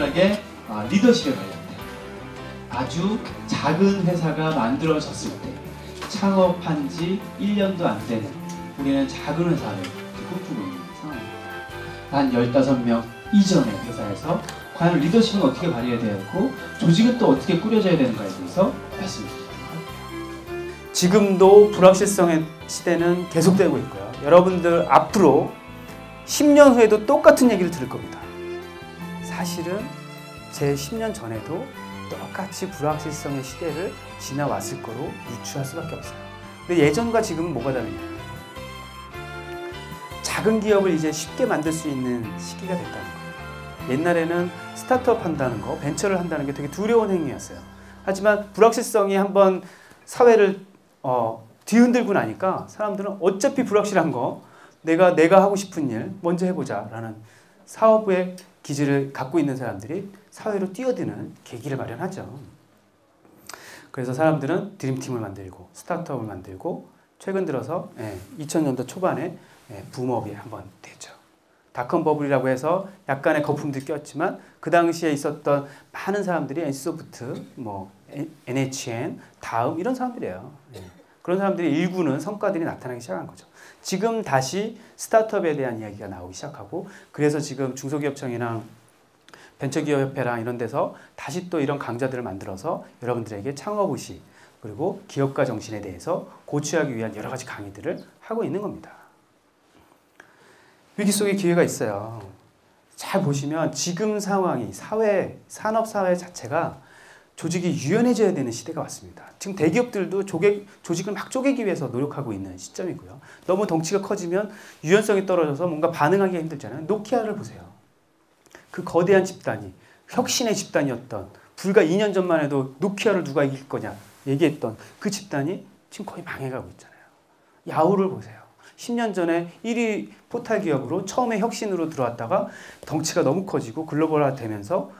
간단하게 리더십에 관련된 아주 작은 회사가 만들어졌을 때 창업한 지 1년도 안 되는 우리는 작은 회사를 꿈꾸고 있는 상황입니다. 단 15명 이전의 회사에서 과연 리더십은 어떻게 발휘해야 되고 조직은 또 어떻게 꾸려져야 되는가에 대해서 말씀드립니다. 지금도 불확실성의 시대는 계속되고 있고요. 여러분들 앞으로 10년 후에도 똑같은 얘기를 들을 겁니다. 사실은 제 10년 전에도 똑같이 불확실성의 시대를 지나왔을 거로 유추할 수밖에 없어요. 근데 예전과 지금은 뭐가 다르냐? 작은 기업을 이제 쉽게 만들 수 있는 시기가 됐다는 거예요. 옛날에는 스타트업 한다는 거, 벤처를 한다는 게 되게 두려운 행위였어요. 하지만 불확실성이 한번 사회를 뒤흔들고 나니까 사람들은 어차피 불확실한 거 내가 하고 싶은 일 먼저 해보자 라는 사업의 기질을 갖고 있는 사람들이 사회로 뛰어드는 계기를 마련하죠. 그래서 사람들은 드림팀을 만들고 스타트업을 만들고 최근 들어서 2000년도 초반에 붐업이 한번 되죠. 닷컴 버블이라고 해서 약간의 거품도 꼈지만 그 당시에 있었던 많은 사람들이 NC소프트, NHN, 다음 이런 사람들이에요. 그런 사람들이 일구는 성과들이 나타나기 시작한 거죠. 지금 다시 스타트업에 대한 이야기가 나오기 시작하고 그래서 지금 중소기업청이랑 벤처기업협회랑 이런 데서 다시 또 이런 강좌들을 만들어서 여러분들에게 창업의식 그리고 기업가 정신에 대해서 고취하기 위한 여러 가지 강의들을 하고 있는 겁니다. 위기 속에 기회가 있어요. 잘 보시면 지금 상황이 산업사회 자체가 조직이 유연해져야 되는 시대가 왔습니다. 지금 대기업들도 조직을 막 쪼개기 위해서 노력하고 있는 시점이고요. 너무 덩치가 커지면 유연성이 떨어져서 뭔가 반응하기가 힘들잖아요. 노키아를 보세요. 그 거대한 집단이 혁신의 집단이었던 불과 2년 전만 해도 노키아를 누가 이길 거냐 얘기했던 그 집단이 지금 거의 망해가고 있잖아요. 야후를 보세요. 10년 전에 1위 포탈 기업으로 처음에 혁신으로 들어왔다가 덩치가 너무 커지고 글로벌화 되면서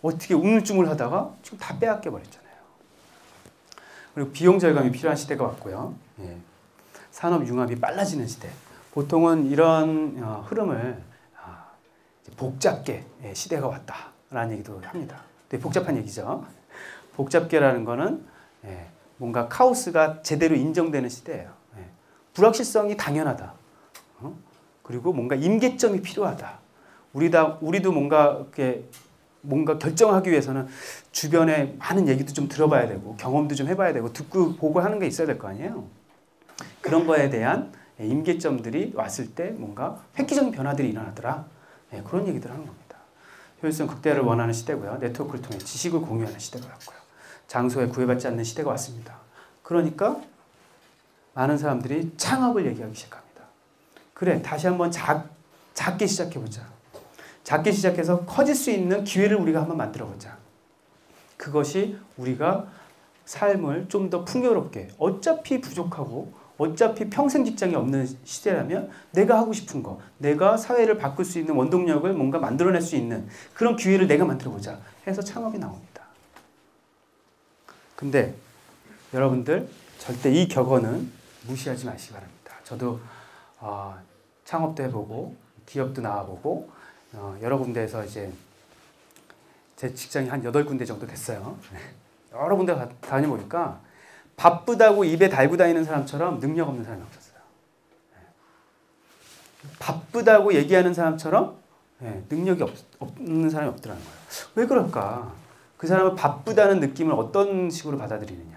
어떻게 우물쭈물 하다가 지금 다 빼앗겨 버렸잖아요. 그리고 비용 절감이 필요한 시대가 왔고요. 산업 융합이 빨라지는 시대. 보통은 이런 흐름을 복잡계 시대가 왔다라는 얘기도 합니다. 되게 복잡한 얘기죠. 복잡계라는 거는 뭔가 카오스가 제대로 인정되는 시대예요. 불확실성이 당연하다. 그리고 뭔가 임계점이 필요하다. 우리도 뭔가 결정하기 위해서는 주변에 많은 얘기도 좀 들어봐야 되고 경험도 좀 해봐야 되고 듣고 보고 하는 게 있어야 될 거 아니에요. 그런 거에 대한 임계점들이 왔을 때 뭔가 획기적인 변화들이 일어나더라. 그런 얘기들을 하는 겁니다. 효율성 극대화를 원하는 시대고요. 네트워크를 통해 지식을 공유하는 시대가 왔고요. 장소에 구애받지 않는 시대가 왔습니다. 그러니까 많은 사람들이 창업을 얘기하기 시작합니다. 그래, 다시 한번 작게 시작해보자. 작게 시작해서 커질 수 있는 기회를 우리가 한번 만들어보자. 그것이 우리가 삶을 좀 더 풍요롭게, 어차피 부족하고 어차피 평생 직장이 없는 시대라면 내가 하고 싶은 거, 내가 사회를 바꿀 수 있는 원동력을 뭔가 만들어낼 수 있는 그런 기회를 내가 만들어보자 해서 창업이 나옵니다. 근데 여러분들 절대 이 격언은 무시하지 마시기 바랍니다. 저도 창업도 해보고 기업도 나와보고 여러 군데에서 이제 제 직장이 한 8군데 정도 됐어요. 여러 군데 다녀보니까 바쁘다고 입에 달고 다니는 사람처럼 능력 없는 사람이 없었어요. 바쁘다고 얘기하는 사람처럼 능력이 없는 사람이 없더라는 거예요. 왜 그럴까? 그 사람은 바쁘다는 느낌을 어떤 식으로 받아들이느냐.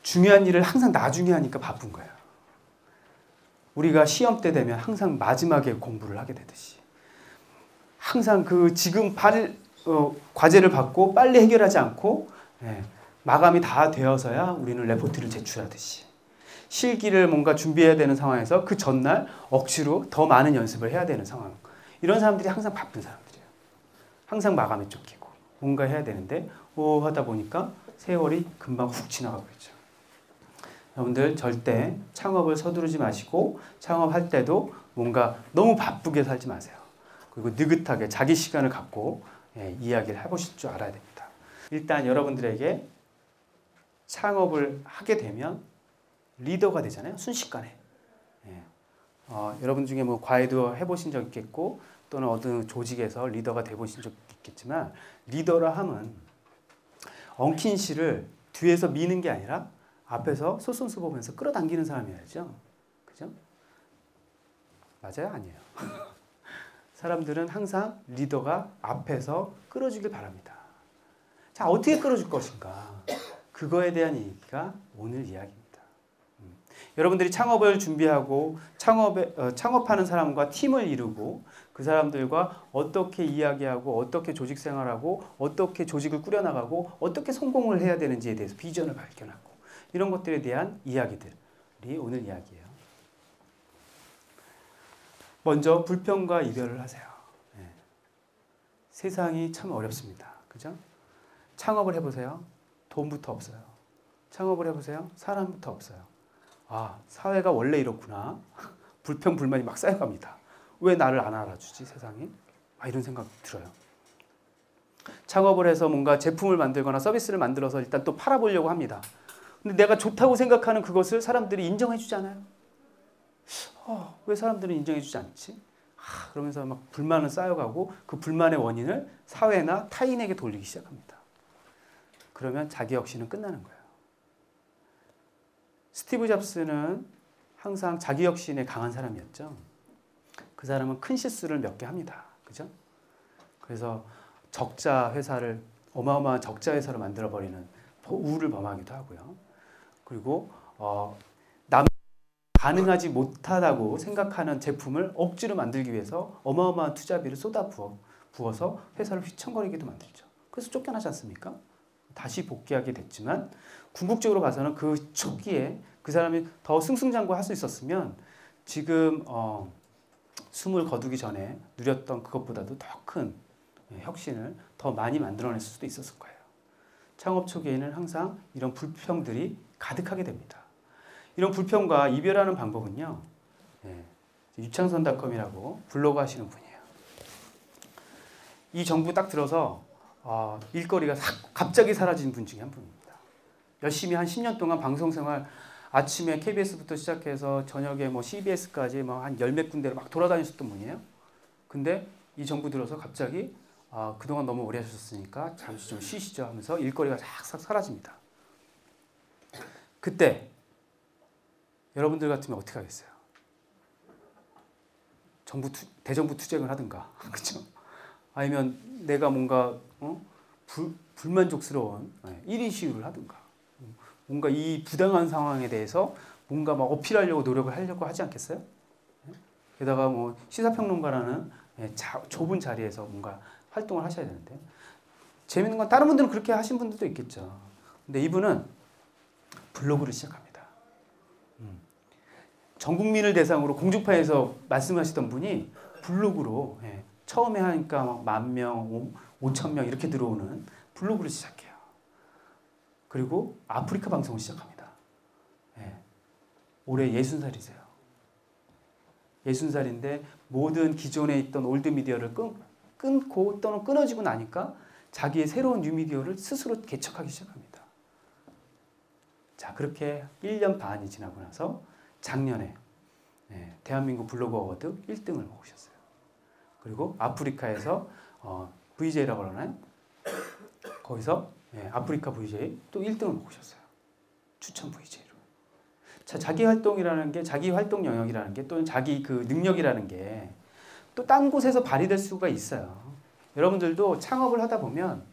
중요한 일을 항상 나중에 하니까 바쁜 거예요. 우리가 시험 때 되면 항상 마지막에 공부를 하게 되듯이 항상 지금 과제를 받고 빨리 해결하지 않고 마감이 다 되어서야 우리는 레포트를 제출하듯이 실기를 뭔가 준비해야 되는 상황에서 그 전날 억지로 더 많은 연습을 해야 되는 상황. 이런 사람들이 항상 바쁜 사람들이에요. 항상 마감에 쫓기고 뭔가 해야 되는데 하다 보니까 세월이 금방 훅 지나가 버리죠. 여러분들 절대 창업을 서두르지 마시고 창업할 때도 뭔가 너무 바쁘게 살지 마세요. 그리고 느긋하게 자기 시간을 갖고 이야기를 해보실 줄 알아야 됩니다. 일단 여러분들에게 창업을 하게 되면 리더가 되잖아요. 순식간에. 여러분 중에 과외도 해보신 적 있겠고 또는 어떤 조직에서 리더가 돼보신 적 있겠지만 리더라 함은 엉킨 실을 뒤에서 미는 게 아니라 앞에서 솔선수범해서 끌어당기는 사람이야죠. 그죠? 맞아요? 아니에요. 사람들은 항상 리더가 앞에서 끌어주길 바랍니다. 자, 어떻게 끌어줄 것인가? 그거에 대한 얘기가 오늘 이야기입니다. 여러분들이 창업을 준비하고 창업하는 사람과 팀을 이루고 그 사람들과 어떻게 이야기하고 어떻게 조직 생활하고 어떻게 조직을 꾸려나가고 어떻게 성공을 해야 되는지에 대해서 비전을 발견하고 이런 것들에 대한 이야기들이 오늘 이야기예요. 먼저 불평과 이별을 하세요. 네. 세상이 참 어렵습니다. 그죠? 창업을 해보세요. 돈부터 없어요. 창업을 해보세요. 사람부터 없어요. 아, 사회가 원래 이렇구나. 불평, 불만이 막 쌓여갑니다. 왜 나를 안 알아주지, 세상이? 이런 생각 들어요. 창업을 해서 뭔가 제품을 만들거나 서비스를 만들어서 일단 또 팔아보려고 합니다. 근데 내가 좋다고 생각하는 그것을 사람들이 인정해주지 않아요. 왜 사람들은 인정해주지 않지? 그러면서 막 불만은 쌓여가고 그 불만의 원인을 사회나 타인에게 돌리기 시작합니다. 그러면 자기 혁신은 끝나는 거예요. 스티브 잡스는 항상 자기 혁신에 강한 사람이었죠. 그 사람은 큰 실수를 몇 개 합니다. 그죠? 그래서 적자 회사를 어마어마한 적자 회사를 만들어버리는 우를 범하기도 하고요. 그리고 남 가능하지 못하다고 생각하는 제품을 억지로 만들기 위해서 어마어마한 투자비를 쏟아 부어서 회사를 휘청거리기도 만들죠. 그래서 쫓겨나지 않습니까? 다시 복귀하게 됐지만 궁극적으로 봐서는 그 초기에 그 사람이 더 승승장구할 수 있었으면 지금 숨을 거두기 전에 누렸던 그것보다도 더 큰 혁신을 더 많이 만들어낼 수도 있었을 거예요. 창업 초기에는 항상 이런 불평들이 가득하게 됩니다. 이런 불평과 이별하는 방법은요. 유창선닷컴이라고 블로그 하시는 분이에요. 이 정부 딱 들어서 일거리가 갑자기 사라진 분 중에 한 분입니다. 열심히 한 10년 동안 방송생활 아침에 KBS부터 시작해서 저녁에 뭐 CBS까지 뭐 한 열 몇 군데를 막 돌아다니셨던 분이에요. 근데 이 정부 들어서 갑자기 그동안 너무 오래 하셨으니까 잠시 좀 쉬시죠 하면서 일거리가 싹 사라집니다. 그때 여러분들 같으면 어떻게 하겠어요? 대정부 투쟁을 하든가, 그렇죠? 아니면 내가 뭔가 불만족스러운 1인 시위를 하든가, 뭔가 이 부당한 상황에 대해서 뭔가 막 어필하려고 노력을 하려고 하지 않겠어요? 게다가 뭐 시사평론가라는 좁은 자리에서 뭔가 활동을 하셔야 되는데 재밌는 건 다른 분들은 그렇게 하신 분들도 있겠죠. 근데 이분은 블로그를 시작합니다. 전 국민을 대상으로 공중파에서 말씀하시던 분이 블로그로 처음에 하니까 막 10,000명, 5,000명 이렇게 들어오는 블로그를 시작해요. 그리고 아프리카 방송을 시작합니다. 올해 60살이세요. 60살인데 모든 기존에 있던 올드미디어를 끊고 또는 끊어지고 나니까 자기의 새로운 뉴미디어를 스스로 개척하기 시작합니다. 자, 그렇게 1년 반이 지나고 나서 작년에 대한민국 블로그 어워드 1등을 먹으셨어요. 그리고 아프리카에서 VJ라고 그러나요? 거기서 아프리카 VJ 또 1등을 먹으셨어요. 추천 VJ로. 자, 자기 활동이라는 게, 자기 활동 영역이라는 게, 또는 자기 그 능력이라는 게 또 딴 곳에서 발휘될 수가 있어요. 여러분들도 창업을 하다 보면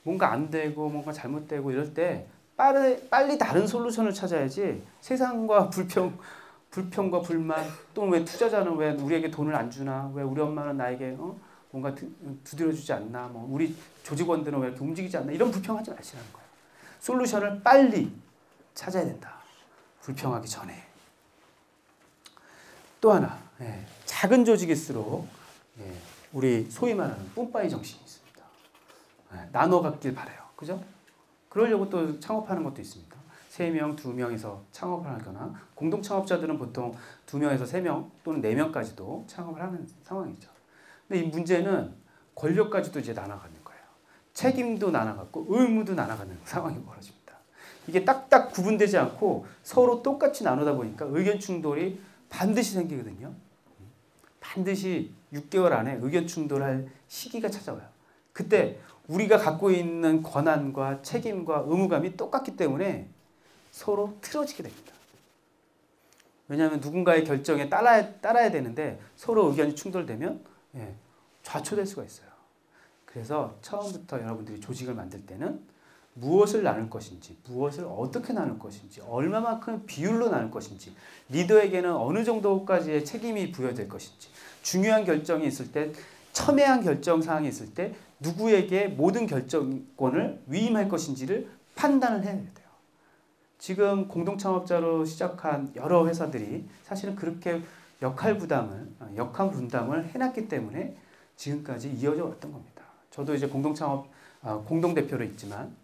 뭔가 안 되고 뭔가 잘못되고 이럴 때 빨리 다른 솔루션을 찾아야지 세상과 불평과 불만, 또 왜 투자자는 왜 우리에게 돈을 안 주나, 왜 우리 엄마는 나에게 뭔가 두드려주지 않나, 뭐 우리 조직원들은 왜 이렇게 움직이지 않나, 이런 불평하지 마시라는 거예요. 솔루션을 빨리 찾아야 된다. 불평하기 전에. 또 하나, 작은 조직일수록 우리 소위 말하는 뿜빠이 정신이 있습니다. 나눠 갖길 바라요. 그죠? 그러려고 또 창업하는 것도 있습니다. 3명, 2명에서 창업을 하거나, 공동 창업자들은 보통 2명에서 3명 또는 4명까지도 창업을 하는 상황이죠. 근데 이 문제는 권력까지도 이제 나눠가는 거예요. 책임도 나눠갖고 의무도 나눠가는 상황이 벌어집니다. 이게 딱딱 구분되지 않고 서로 똑같이 나누다 보니까 의견 충돌이 반드시 생기거든요. 반드시 6개월 안에 의견 충돌할 시기가 찾아와요. 그때 우리가 갖고 있는 권한과 책임과 의무감이 똑같기 때문에 서로 틀어지게 됩니다. 왜냐하면 누군가의 결정에 따라야 되는데 서로 의견이 충돌되면 좌초될 수가 있어요. 그래서 처음부터 여러분들이 조직을 만들 때는 무엇을 나눌 것인지, 무엇을 어떻게 나눌 것인지, 얼마만큼 비율로 나눌 것인지, 리더에게는 어느 정도까지의 책임이 부여될 것인지, 중요한 결정이 있을 때, 첨예한 결정 사항이 있을 때 누구에게 모든 결정권을 위임할 것인지를 판단을 해야 돼요. 지금 공동창업자로 시작한 여러 회사들이 사실은 그렇게 역할 분담을 해놨기 때문에 지금까지 이어져 왔던 겁니다. 저도 이제 공동대표로 있지만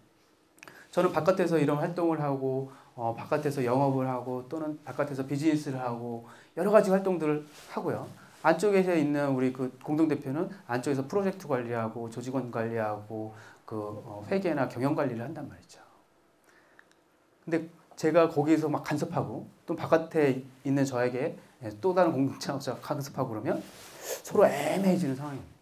저는 바깥에서 이런 활동을 하고 바깥에서 영업을 하고 또는 바깥에서 비즈니스를 하고 여러 가지 활동들을 하고요. 안쪽에 있는 우리 그 공동대표는 안쪽에서 프로젝트 관리하고 조직원 관리하고 회계나 경영 관리를 한단 말이죠. 근데 제가 거기서 막 간섭하고 또 바깥에 있는 저에게 또 다른 공동창업자가 간섭하고 그러면 서로 애매해지는 상황입니다.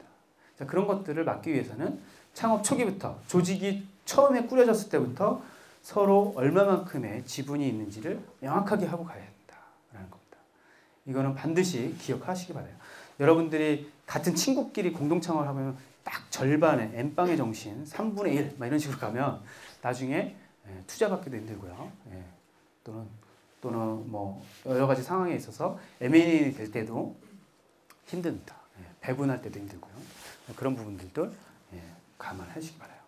자, 그런 것들을 막기 위해서는 창업 초기부터 조직이 처음에 꾸려졌을 때부터 서로 얼마만큼의 지분이 있는지를 명확하게 하고 가야 된다라는 겁니다. 이거는 반드시 기억하시기 바라요. 여러분들이 같은 친구끼리 공동창업을 하면 딱 절반의 N방의 정신 3분의 1 막 이런 식으로 가면 나중에 투자받기도 힘들고요. 또는 뭐 여러 가지 상황에 있어서 M&A 될 때도 힘듭니다. 배분할 때도 힘들고요. 그런 부분들도 감안하시기 바라요.